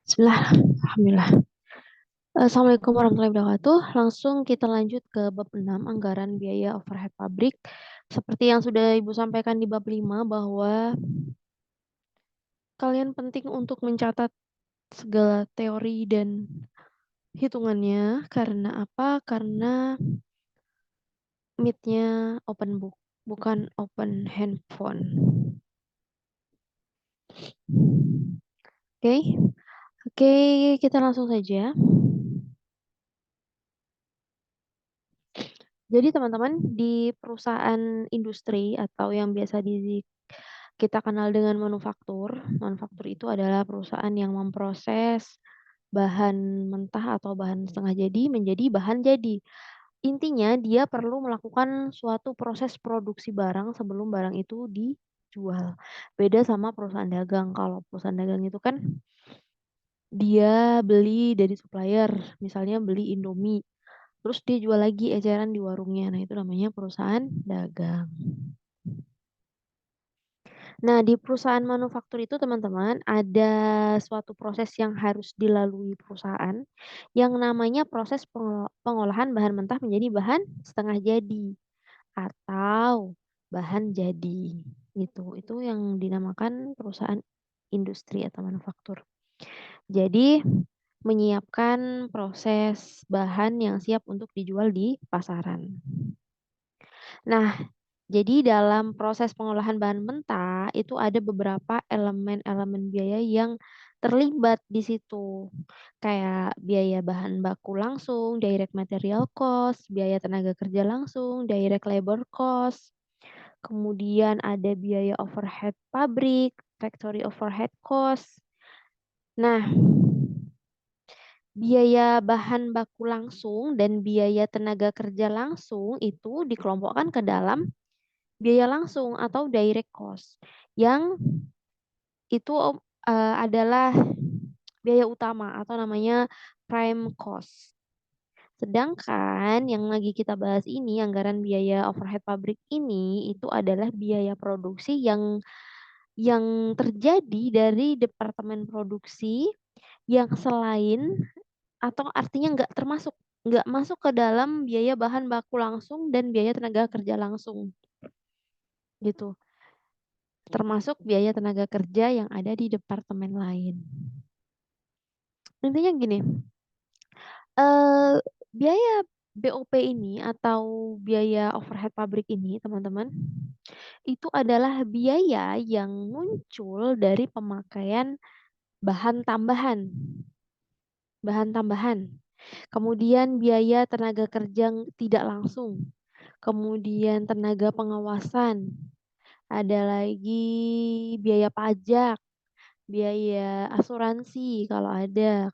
Bismillah, Alhamdulillah. Assalamualaikum warahmatullahi wabarakatuh. Langsung kita lanjut ke bab 6, anggaran biaya overhead pabrik. Seperti yang sudah Ibu sampaikan di bab 5, bahwa kalian penting untuk mencatat segala teori dan hitungannya. Karena apa? Karena Meet-nya open book, bukan open handphone. Oke, Oke, kita langsung saja. Jadi teman-teman, di perusahaan industri atau yang biasa kita kenal dengan manufaktur, manufaktur itu adalah perusahaan yang memproses bahan mentah atau bahan setengah jadi menjadi bahan jadi. Intinya dia perlu melakukan suatu proses produksi barang sebelum barang itu dijual. Beda sama perusahaan dagang. Kalau perusahaan dagang itu kan dia beli dari supplier, misalnya beli Indomie. Terus dia jual lagi eceran di warungnya. Nah, itu namanya perusahaan dagang. Nah, di perusahaan manufaktur itu teman-teman ada suatu proses yang harus dilalui perusahaan yang namanya proses pengolahan bahan mentah menjadi bahan setengah jadi atau bahan jadi. Itu yang dinamakan perusahaan industri atau manufaktur. Jadi menyiapkan proses bahan yang siap untuk dijual di pasaran. Nah, jadi dalam proses pengolahan bahan mentah itu ada beberapa elemen-elemen biaya yang terlibat di situ. Kayak biaya bahan baku langsung, direct material cost, biaya tenaga kerja langsung, direct labor cost. Kemudian ada biaya overhead pabrik, factory overhead cost. Nah, biaya bahan baku langsung dan biaya tenaga kerja langsung itu dikelompokkan ke dalam biaya langsung atau direct cost yang itu adalah biaya utama atau namanya prime cost. Sedangkan yang lagi kita bahas ini, anggaran biaya overhead pabrik ini itu adalah biaya produksi yang terjadi dari departemen produksi yang selain atau artinya nggak masuk ke dalam biaya bahan baku langsung dan biaya tenaga kerja langsung gitu. Termasuk biaya tenaga kerja yang ada di departemen lain. Intinya gini, eh, biaya BOP ini atau biaya overhead pabrik ini, teman-teman, itu adalah biaya yang muncul dari pemakaian bahan tambahan. Bahan tambahan. Kemudian biaya tenaga kerja tidak langsung. Kemudian tenaga pengawasan. Ada lagi biaya pajak, biaya asuransi kalau ada,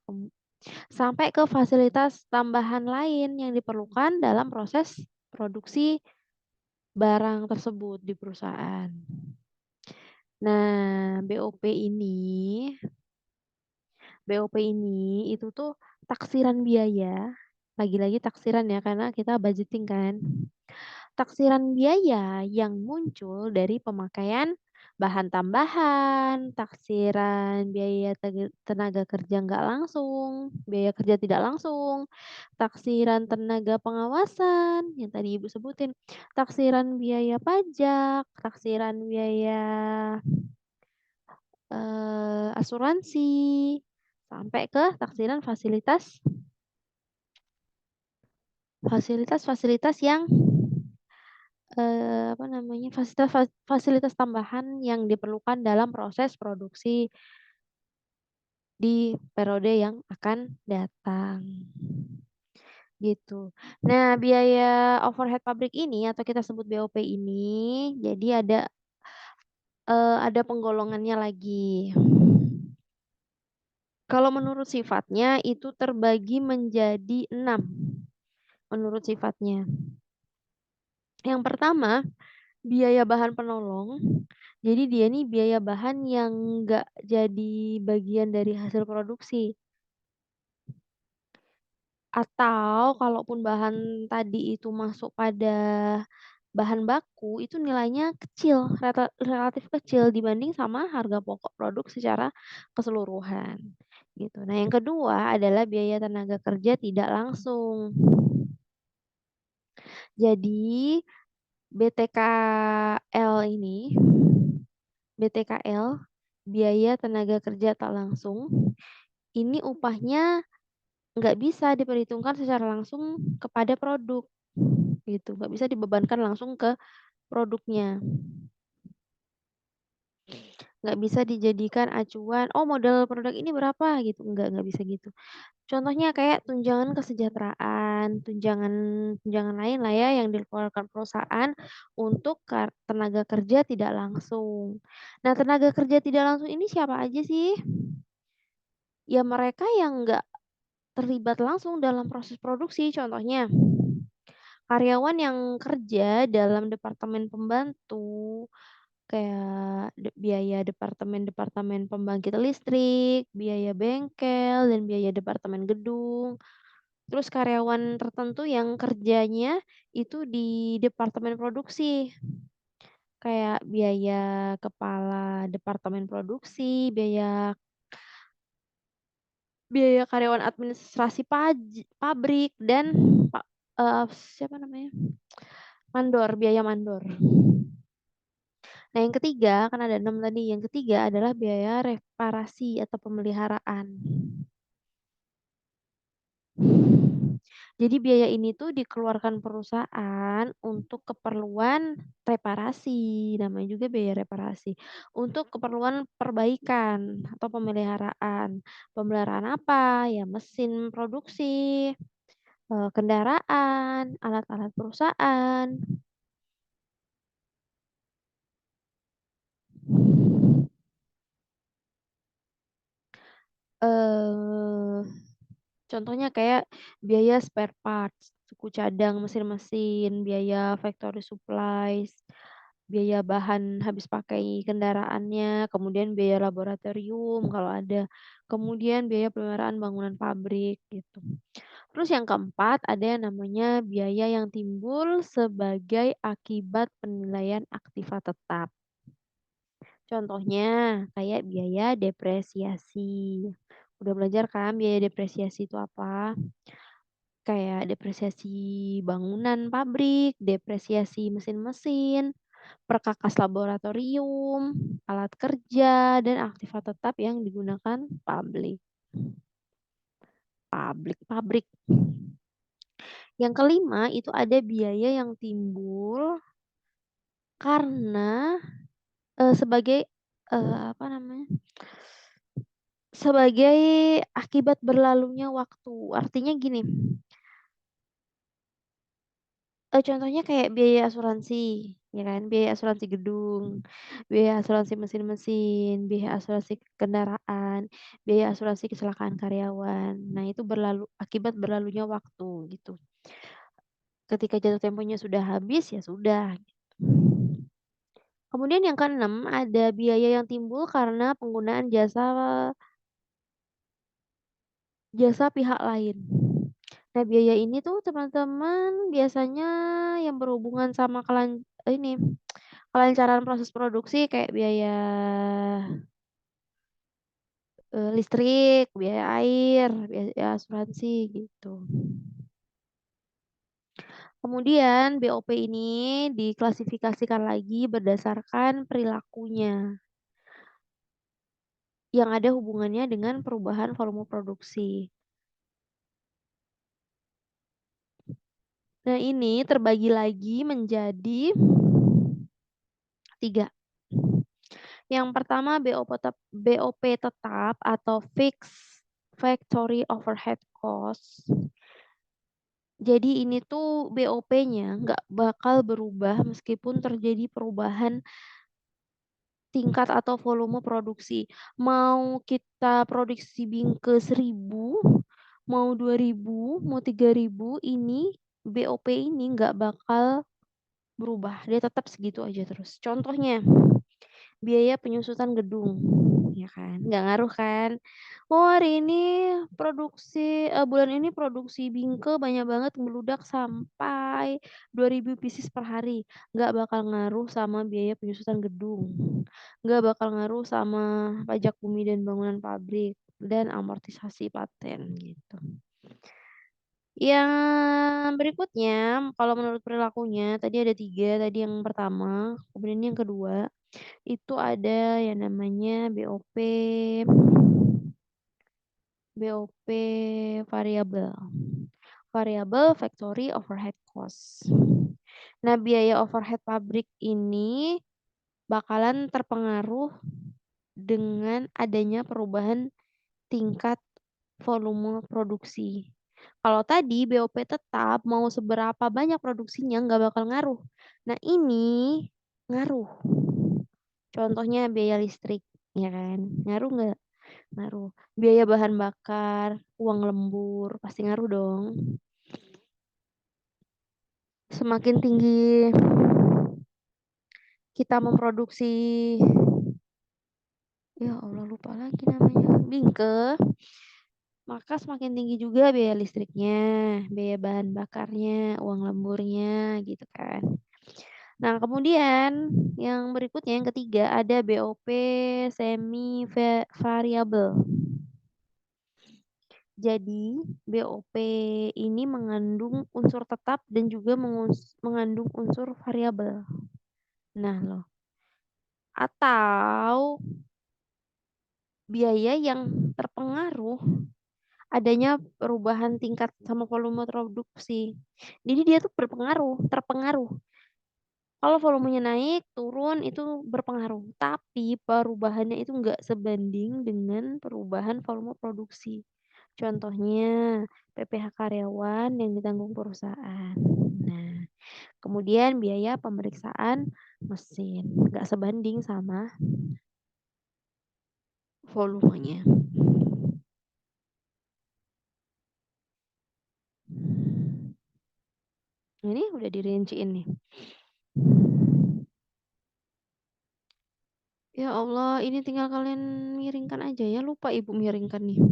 sampai ke fasilitas tambahan lain yang diperlukan dalam proses produksi barang tersebut di perusahaan. Nah, BOP ini itu tuh taksiran biaya, lagi-lagi taksiran ya karena kita budgeting kan. Taksiran biaya yang muncul dari pemakaian bahan tambahan, taksiran biaya tenaga kerja nggak langsung, biaya kerja tidak langsung, taksiran tenaga pengawasan yang tadi Ibu sebutin, taksiran biaya pajak, taksiran biaya asuransi, sampai ke taksiran fasilitas yang apa namanya fasilitas tambahan yang diperlukan dalam proses produksi di periode yang akan datang gitu. Nah, biaya overhead pabrik ini atau kita sebut BOP ini jadi ada penggolongannya lagi. Kalau menurut sifatnya itu terbagi menjadi 6 menurut sifatnya. Yang pertama, biaya bahan penolong. Jadi dia nih biaya bahan yang nggak jadi bagian dari hasil produksi. Atau kalaupun bahan tadi itu masuk pada bahan baku, itu nilainya kecil, relatif kecil dibanding sama harga pokok produk secara keseluruhan. gitu. Nah, yang kedua adalah biaya tenaga kerja tidak langsung. Jadi, BTKL ini, BTKL, biaya tenaga kerja tak langsung, ini upahnya nggak bisa diperhitungkan secara langsung kepada produk, gitu. Nggak bisa dibebankan langsung ke produknya. Nggak bisa dijadikan acuan, "Oh, modal produk ini berapa?" gitu, nggak bisa gitu. Contohnya kayak tunjangan kesejahteraan, tunjangan tunjangan lain lah ya yang dikeluarkan perusahaan untuk tenaga kerja tidak langsung. Nah, tenaga kerja tidak langsung ini siapa aja sih? Ya mereka yang nggak terlibat langsung dalam proses produksi, contohnya karyawan yang kerja dalam departemen pembantu, kayak biaya departemen-departemen pembangkit listrik, biaya bengkel, dan biaya departemen gedung. Terus karyawan tertentu yang kerjanya itu di departemen produksi, kayak biaya kepala departemen produksi, biaya biaya karyawan administrasi pabrik, dan pa siapa namanya, mandor, biaya mandor. Nah, yang ketiga, kan ada 6 tadi, yang ketiga adalah biaya reparasi atau pemeliharaan. Jadi biaya ini tuh dikeluarkan perusahaan untuk keperluan reparasi, namanya juga biaya reparasi. Untuk keperluan perbaikan atau pemeliharaan. Pemeliharaan apa? Ya mesin produksi, kendaraan, alat-alat perusahaan. Eh, Contohnya kayak biaya spare parts, suku cadang mesin-mesin, biaya factory supplies, biaya bahan habis pakai kendaraannya, kemudian biaya laboratorium kalau ada, kemudian biaya pemeliharaan bangunan pabrik gitu. Terus yang keempat ada yang namanya biaya yang timbul sebagai akibat penilaian aktiva tetap. Contohnya kayak biaya depresiasi. Udah belajar kan biaya depresiasi itu apa? Kayak depresiasi bangunan pabrik, depresiasi mesin-mesin, perkakas laboratorium, alat kerja, dan aktiva tetap yang digunakan pabrik. Yang kelima itu ada biaya yang timbul karena sebagai apa namanya? Sebagai akibat berlalunya waktu. Artinya gini, contohnya kayak biaya asuransi, ya kan, biaya asuransi gedung, biaya asuransi mesin-mesin, biaya asuransi kendaraan, biaya asuransi kecelakaan karyawan. Nah, itu akibat berlalunya waktu, gitu. Ketika jatuh temponya sudah habis, ya sudah. Kemudian yang keenam, ada biaya yang timbul karena penggunaan jasa pihak lain. Nah, biaya ini tuh teman-teman biasanya yang berhubungan sama ini, kelancaran proses produksi kayak biaya listrik, biaya air, biaya asuransi gitu. Kemudian BOP ini diklasifikasikan lagi berdasarkan perilakunya yang ada hubungannya dengan perubahan volume produksi. Nah, ini terbagi lagi menjadi 3. Yang pertama BOP tetap atau Fixed Factory Overhead Cost. Jadi ini tuh BOP-nya nggak bakal berubah meskipun terjadi perubahan tingkat atau volume produksi. Mau kita produksi bingke 1.000, mau 2.000, mau 3.000, ini BOP ini nggak bakal berubah. Dia tetap segitu aja terus. Contohnya, biaya penyusutan gedung, ya kan? Nggak ngaruh kan? Oh, hari ini bulan ini produksi bingke banyak banget meludak sampai 2.000 pieces per hari. Nggak bakal ngaruh sama biaya penyusutan gedung. Nggak bakal ngaruh sama pajak bumi dan bangunan pabrik. dan amortisasi paten gitu. Yang berikutnya, kalau menurut perilakunya tadi ada 3, tadi yang pertama, kemudian yang kedua, itu ada yang namanya BOP variabel. Variable Factory Overhead Cost. Nah, biaya overhead pabrik ini bakalan terpengaruh dengan adanya perubahan tingkat volume produksi. Kalau tadi BOP tetap mau seberapa banyak produksinya nggak bakal ngaruh. Nah, ini ngaruh. Contohnya biaya listrik, ya kan? Ngaruh nggak? Ngaruh. Biaya bahan bakar, uang lembur, pasti ngaruh dong. Semakin tinggi kita memproduksi, ya Allah lupa lagi namanya, bingke, maka semakin tinggi juga biaya listriknya, biaya bahan bakarnya, uang lemburnya gitu kan. Nah, kemudian yang berikutnya yang ketiga ada BOP semi variabel. Jadi, BOP ini mengandung unsur tetap dan juga mengandung unsur variabel. Nah, loh. Atau biaya yang terpengaruh adanya perubahan tingkat sama volume produksi. Jadi dia tuh terpengaruh. Kalau volumenya naik, turun itu berpengaruh. Tapi perubahannya itu enggak sebanding dengan perubahan volume produksi. Contohnya PPh karyawan yang ditanggung perusahaan. Nah, kemudian biaya pemeriksaan mesin enggak sebanding sama volumenya. Ini udah dirinciin nih. Ya Allah, ini tinggal kalian miringkan aja ya. Lupa ibu miringkan nih.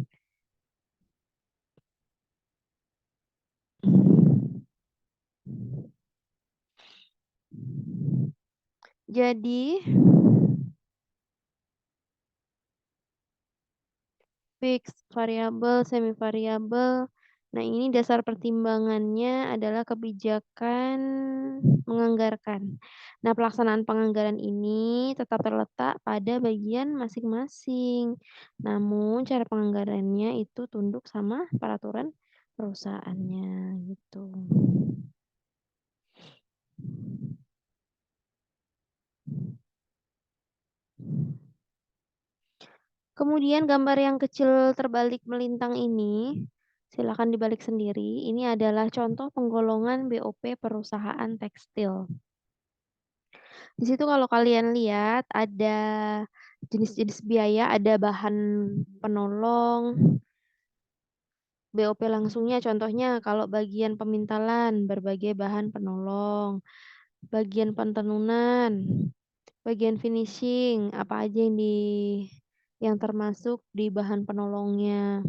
Jadi, fix, variabel, semi variabel. Nah, ini dasar pertimbangannya adalah kebijakan menganggarkan. Nah, pelaksanaan penganggaran ini tetap terletak pada bagian masing-masing. Namun, cara penganggarannya itu tunduk sama peraturan perusahaannya gitu. Kemudian gambar yang kecil terbalik melintang ini, silakan dibalik sendiri. Ini adalah contoh penggolongan BOP perusahaan tekstil. Di situ kalau kalian lihat ada jenis-jenis biaya, ada bahan penolong, BOP langsungnya contohnya kalau bagian pemintalan berbagai bahan penolong, bagian pentenunan, bagian finishing, apa aja yang termasuk di bahan penolongnya.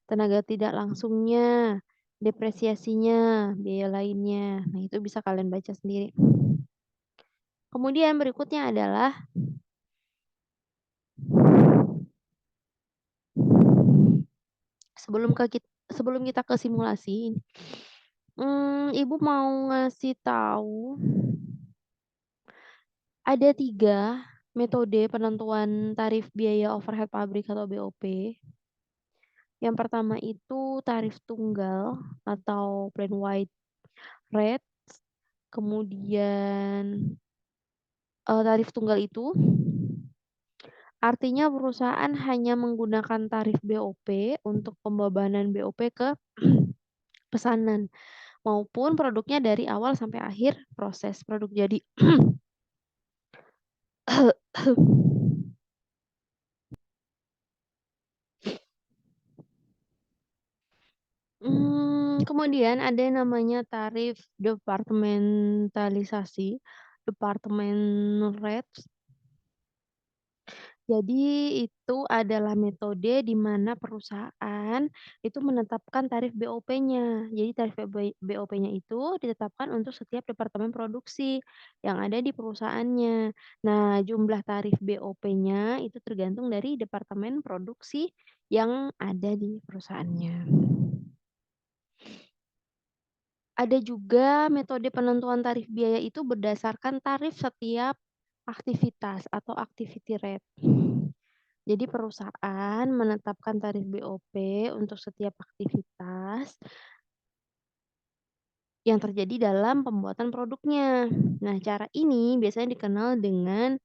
Tenaga tidak langsungnya, depresiasinya, biaya lainnya. Nah, itu bisa kalian baca sendiri. Kemudian berikutnya adalah sebelum kita ke simulasi, Ibu mau ngasih tahu ada 3 metode penentuan tarif biaya overhead pabrik atau BOP. Yang pertama itu tarif tunggal atau plain white rate. Kemudian tarif tunggal itu artinya perusahaan hanya menggunakan tarif BOP untuk pembebanan BOP ke pesanan maupun produknya dari awal sampai akhir proses produk jadi. Kemudian ada yang namanya tarif departementalisasi, department rates. Jadi itu adalah metode di mana perusahaan itu menetapkan tarif BOP-nya. Jadi tarif BOP-nya itu ditetapkan untuk setiap departemen produksi yang ada di perusahaannya. Nah, jumlah tarif BOP-nya itu tergantung dari departemen produksi yang ada di perusahaannya. Ada juga metode penentuan tarif biaya itu berdasarkan tarif setiap aktivitas atau activity rate. Jadi perusahaan menetapkan tarif BOP untuk setiap aktivitas yang terjadi dalam pembuatan produknya. Nah, cara ini biasanya dikenal dengan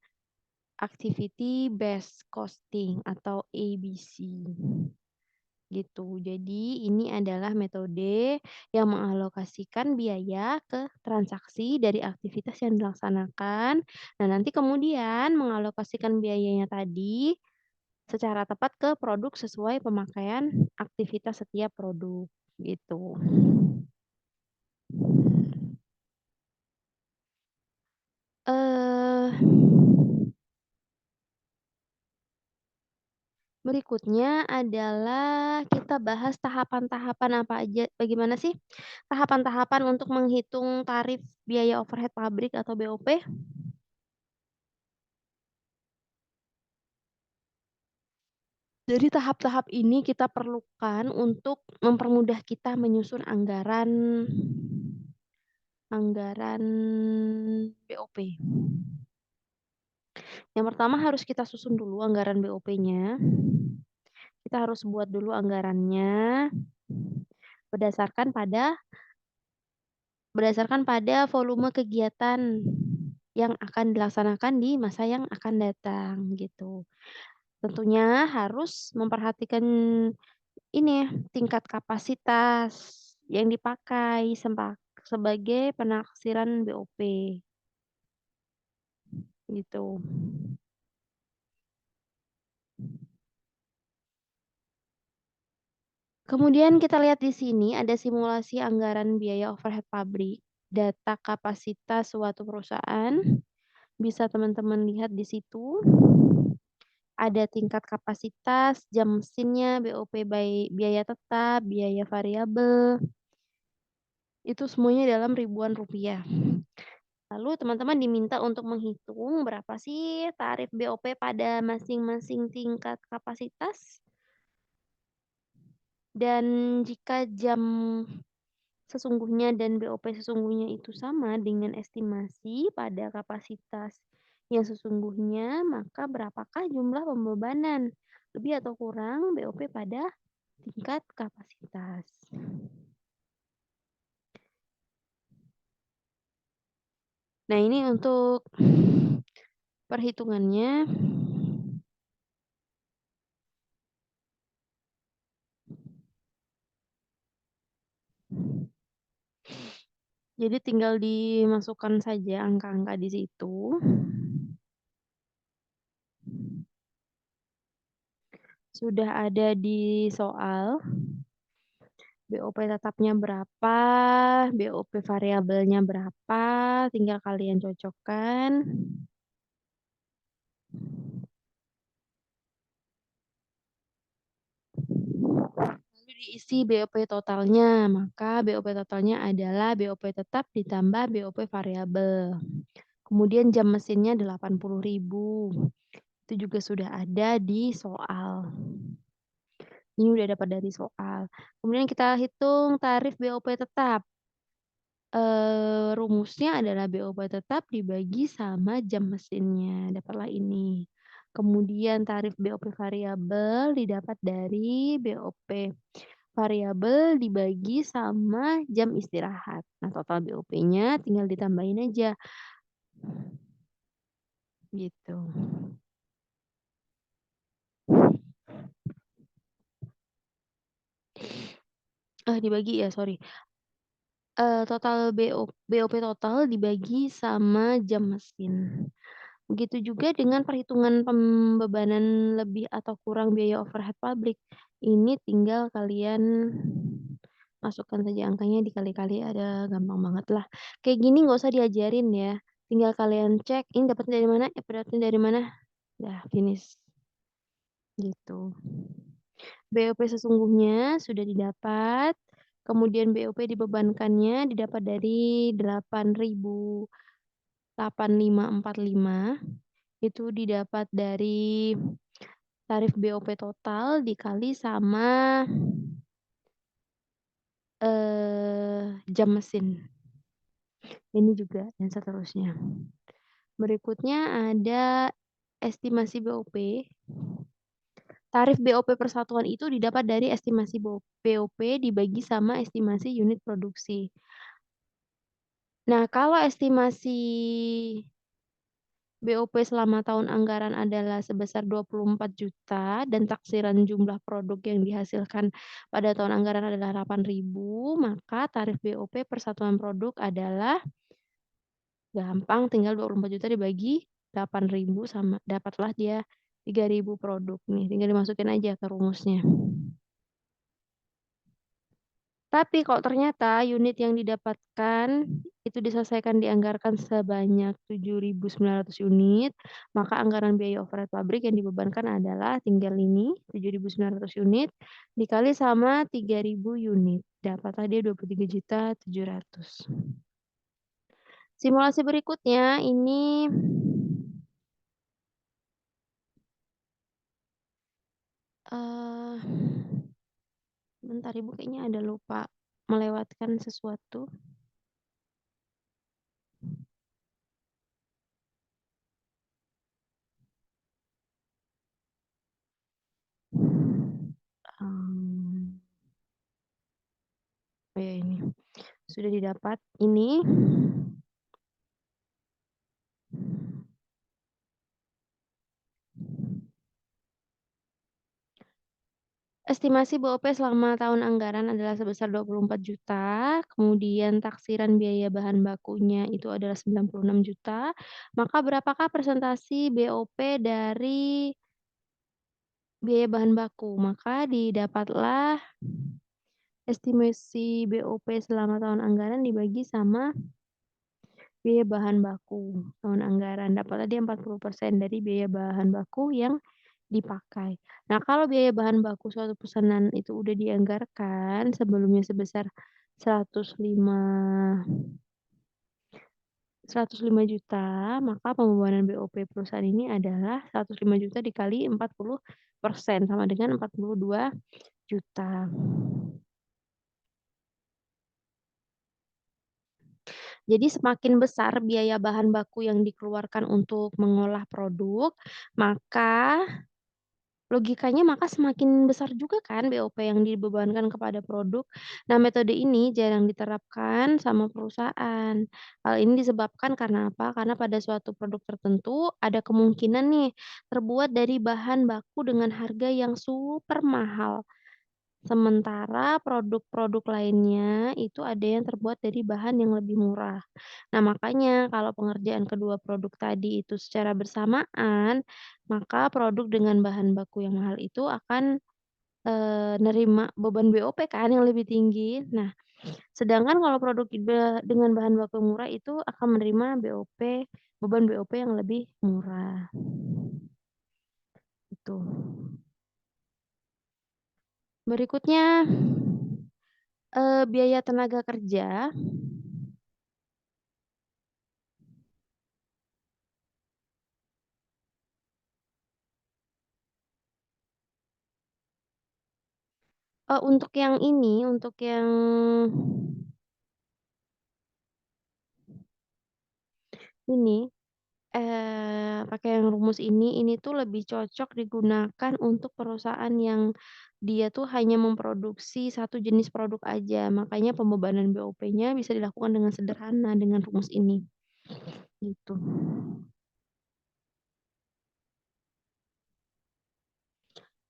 Activity Based Costing atau ABC gitu. Jadi ini adalah metode yang mengalokasikan biaya ke transaksi dari aktivitas yang dilaksanakan. Nah, nanti kemudian mengalokasikan biayanya tadi secara tepat ke produk sesuai pemakaian aktivitas setiap produk, gitu. Eee, Berikutnya adalah kita bahas tahapan-tahapan apa aja bagaimana sih tahapan-tahapan untuk menghitung tarif biaya overhead pabrik atau BOP? Jadi tahap-tahap ini kita perlukan untuk mempermudah kita menyusun anggaran BOP. Yang pertama harus kita susun dulu anggaran BOP-nya. Kita harus buat dulu anggarannya berdasarkan pada berdasarkan pada volume kegiatan yang akan dilaksanakan di masa yang akan datang, gitu. Tentunya harus memperhatikan ini ya, tingkat kapasitas yang dipakai sebagai penaksiran BOP, gitu. Kemudian kita lihat di sini ada simulasi anggaran biaya overhead pabrik, data kapasitas suatu perusahaan, bisa teman-teman lihat di situ. Ada tingkat kapasitas, jam mesinnya, BOP biaya tetap, biaya variabel, itu semuanya dalam ribuan rupiah. Lalu teman-teman diminta untuk menghitung berapa sih tarif BOP pada masing-masing tingkat kapasitas, dan jika jam sesungguhnya dan BOP sesungguhnya itu sama dengan estimasi pada kapasitas yang sesungguhnya, maka berapakah jumlah pembebanan, lebih atau kurang BOP pada tingkat kapasitas. Nah, ini untuk perhitungannya. Jadi tinggal dimasukkan saja angka-angka di situ. Sudah ada di soal. BOP tetapnya berapa, BOP variabelnya berapa, tinggal kalian cocokkan. Lalu diisi BOP totalnya, maka BOP totalnya adalah BOP tetap ditambah BOP variabel. Kemudian jam mesinnya 80.000. Itu juga sudah ada di soal. Ini udah dapat dari soal. Kemudian kita hitung tarif BOP tetap. Rumusnya adalah BOP tetap dibagi sama jam mesinnya, dapatlah ini. Kemudian tarif BOP variabel didapat dari BOP variabel dibagi sama jam istirahat. Nah, total BOP-nya tinggal ditambahin aja, gitu. Dibagi ya, sorry. Total BOP total dibagi sama jam mesin. Begitu juga dengan perhitungan pembebanan lebih atau kurang biaya overhead pabrik. Ini tinggal kalian masukkan saja angkanya dikali-kali, ada gampang banget lah. Kayak gini nggak usah diajarin ya, tinggal kalian cek, ini dapatnya dari mana, dapatnya dari mana, dah finish. gitu. BOP sesungguhnya sudah didapat, kemudian BOP dibebankannya didapat dari 8.805,45, itu didapat dari tarif BOP total dikali sama, jam mesin, ini juga dan seterusnya. Berikutnya ada estimasi BOP. Tarif BOP persatuan itu didapat dari estimasi BOP dibagi sama estimasi unit produksi. Nah, kalau estimasi BOP selama tahun anggaran adalah sebesar 24 juta dan taksiran jumlah produk yang dihasilkan pada tahun anggaran adalah 8.000, maka tarif BOP per satuan produk adalah gampang, tinggal 24 juta dibagi 8.000 sama dapatlah dia 3.000 produk nih, tinggal dimasukin aja ke rumusnya. Tapi kalau ternyata unit yang didapatkan itu diselesaikan dianggarkan sebanyak 7.900 unit, maka anggaran biaya overhead pabrik yang dibebankan adalah tinggal ini 7.900 unit dikali sama 3.000 unit. Dapatlah dia 23.700.000. Simulasi berikutnya ini bentar Ibu kayaknya ada lupa melewatkan sesuatu. Mmm, oh ya ini, sudah didapat. Ini estimasi BOP selama tahun anggaran adalah sebesar 24 juta, kemudian taksiran biaya bahan bakunya itu adalah 96 juta, maka berapakah persentase BOP dari biaya bahan baku? Maka didapatlah estimasi BOP selama tahun anggaran dibagi sama biaya bahan baku tahun anggaran, dapatlah dia 40% dari biaya bahan baku yang dipakai. Nah, kalau biaya bahan baku suatu pesanan itu udah dianggarkan sebelumnya sebesar 105 105 juta, maka pembebanan BOP perusahaan ini adalah 105 juta dikali 40% sama dengan 42 juta. Jadi semakin besar biaya bahan baku yang dikeluarkan untuk mengolah produk, maka logikanya maka semakin besar juga kan BOP yang dibebankan kepada produk. Nah, metode ini jarang diterapkan sama perusahaan. Hal ini disebabkan karena apa? Karena pada suatu produk tertentu ada kemungkinan nih terbuat dari bahan baku dengan harga yang super mahal. Sementara produk-produk lainnya itu ada yang terbuat dari bahan yang lebih murah. Nah, makanya kalau pengerjaan kedua produk tadi itu secara bersamaan, maka produk dengan bahan baku yang mahal itu akan, nerima beban BOP kan yang lebih tinggi. Nah, sedangkan kalau produk dengan bahan baku murah itu akan menerima beban BOP yang lebih murah, gitu. Berikutnya, biaya tenaga kerja. Untuk yang ini, untuk yang ini, pakai yang rumus ini tuh lebih cocok digunakan untuk perusahaan yang dia tuh hanya memproduksi satu jenis produk aja, makanya pembebanan BOP-nya bisa dilakukan dengan sederhana dengan rumus ini, gitu.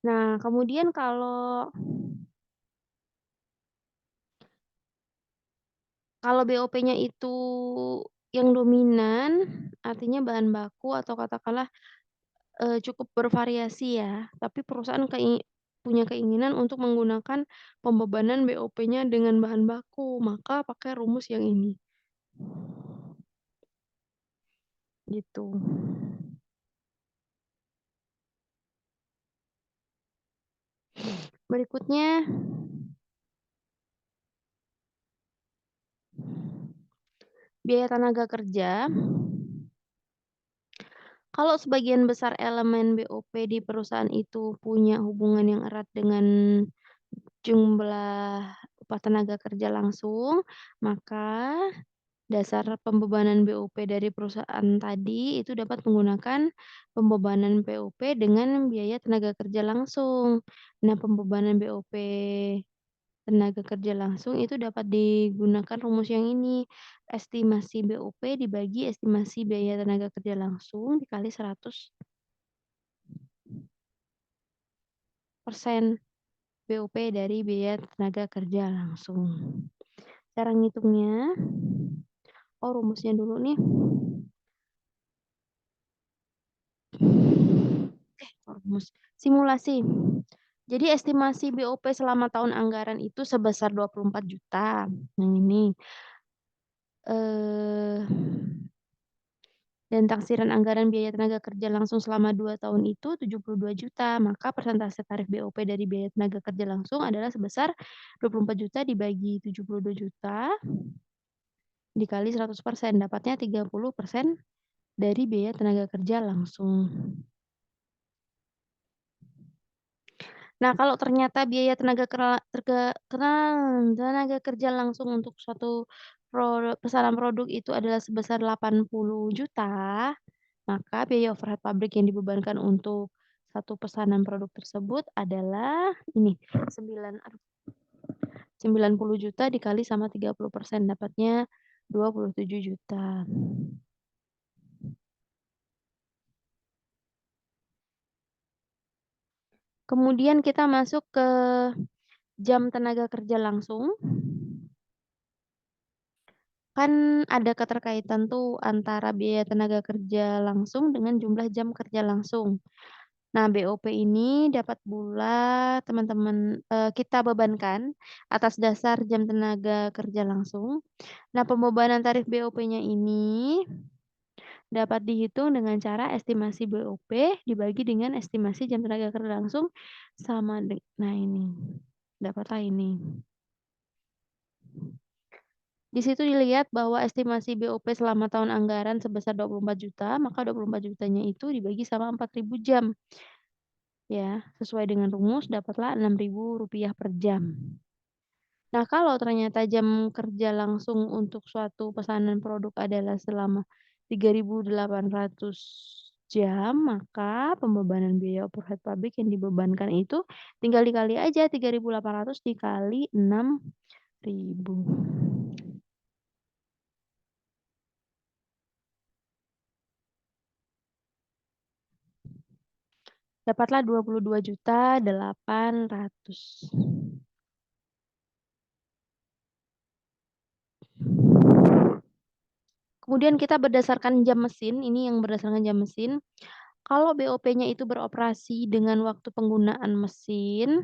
Nah, kemudian kalau BOP-nya itu yang dominan, artinya bahan baku atau katakanlah cukup bervariasi ya, tapi perusahaan punya keinginan untuk menggunakan pembebanan BOP-nya dengan bahan baku, maka pakai rumus yang ini, gitu. Berikutnya, biaya tenaga kerja. Kalau sebagian besar elemen BOP di perusahaan itu punya hubungan yang erat dengan jumlah upah tenaga kerja langsung, maka dasar pembebanan BOP dari perusahaan tadi itu dapat menggunakan pembebanan BOP dengan biaya tenaga kerja langsung. Nah, pembebanan BOP tenaga kerja langsung itu dapat digunakan rumus yang ini, estimasi BOP dibagi estimasi biaya tenaga kerja langsung dikali 100% BOP dari biaya tenaga kerja langsung. Cara ngitungnya, rumusnya dulu nih. Rumus. Simulasi. Jadi estimasi BOP selama tahun anggaran itu sebesar 24 juta. Yang ini. Eh dan taksiran anggaran biaya tenaga kerja langsung selama 2 tahun itu 72 juta. Maka persentase tarif BOP dari biaya tenaga kerja langsung adalah sebesar 24 juta dibagi 72 juta dikali 100%. Dapatnya 30% dari biaya tenaga kerja langsung. Nah, kalau ternyata biaya tenaga kerja langsung untuk suatu pesanan produk itu adalah sebesar 80 juta, maka biaya overhead pabrik yang dibebankan untuk satu pesanan produk tersebut adalah ini, 90 juta dikali sama 30%, dapatnya 27 juta. Kemudian kita masuk ke jam tenaga kerja langsung. Kan ada keterkaitan tuh antara biaya tenaga kerja langsung dengan jumlah jam kerja langsung. Nah, BOP ini dapat pula teman-teman kita bebankan atas dasar jam tenaga kerja langsung. Nah, pembebanan tarif BOP-nya ini dapat dihitung dengan cara estimasi BOP dibagi dengan estimasi jam tenaga kerja langsung sama nah ini, dapatlah ini. Di situ dilihat bahwa estimasi BOP selama tahun anggaran sebesar 24 juta, maka 24 jutanya itu dibagi sama 4.000 jam. Ya, sesuai dengan rumus dapatlah Rp6.000 per jam. Nah, kalau ternyata jam kerja langsung untuk suatu pesanan produk adalah selama 3.800 jam, maka pembebanan biaya overhead pabrik yang dibebankan itu tinggal dikali aja 3.800 dikali 6.000. Dapatlah 22.800. Kemudian kita berdasarkan jam mesin, ini yang berdasarkan jam mesin. Kalau BOP-nya itu beroperasi dengan waktu penggunaan mesin,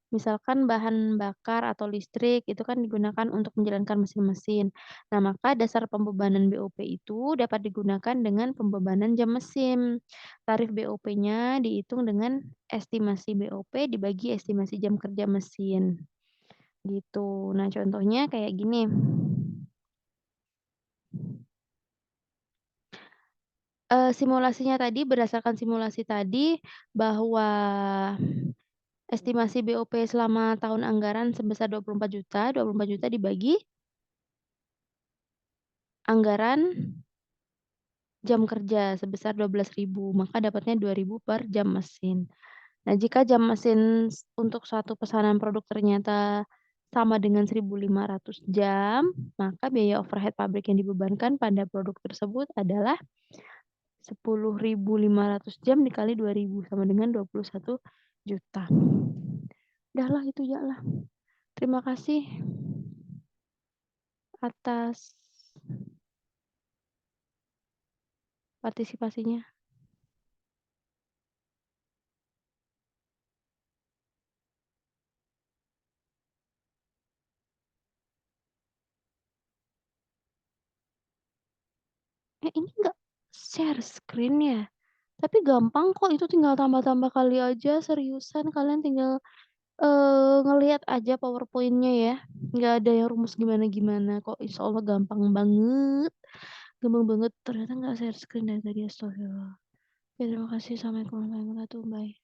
misalkan bahan bakar atau listrik itu kan digunakan untuk menjalankan mesin-mesin. Nah, maka dasar pembebanan BOP itu dapat digunakan dengan pembebanan jam mesin. Tarif BOP-nya dihitung dengan estimasi BOP dibagi estimasi jam kerja mesin. Gitu. Nah, contohnya kayak gini. Simulasinya tadi berdasarkan simulasi tadi bahwa estimasi BOP selama tahun anggaran sebesar 24 juta, 24 juta dibagi anggaran jam kerja sebesar 12.000, maka dapatnya 2.000 per jam mesin. Nah, jika jam mesin untuk suatu pesanan produk ternyata sama dengan 1.500 jam, maka biaya overhead pabrik yang dibebankan pada produk tersebut adalah 10.500 jam dikali 2.000 sama dengan 21 juta. Udahlah itu ya lah. Terima kasih atas partisipasinya. Ini nggak share screen ya? Tapi gampang kok, itu tinggal tambah-tambah kali aja, seriusan kalian tinggal Ngelihat aja PowerPoint-nya ya, nggak ada yang rumus gimana-gimana kok, insya Allah gampang banget, ternyata nggak share screen dari tadi, astagfirullah. Oke, terima kasih, assalamualaikum warahmatullahi wabarakatuh, bye.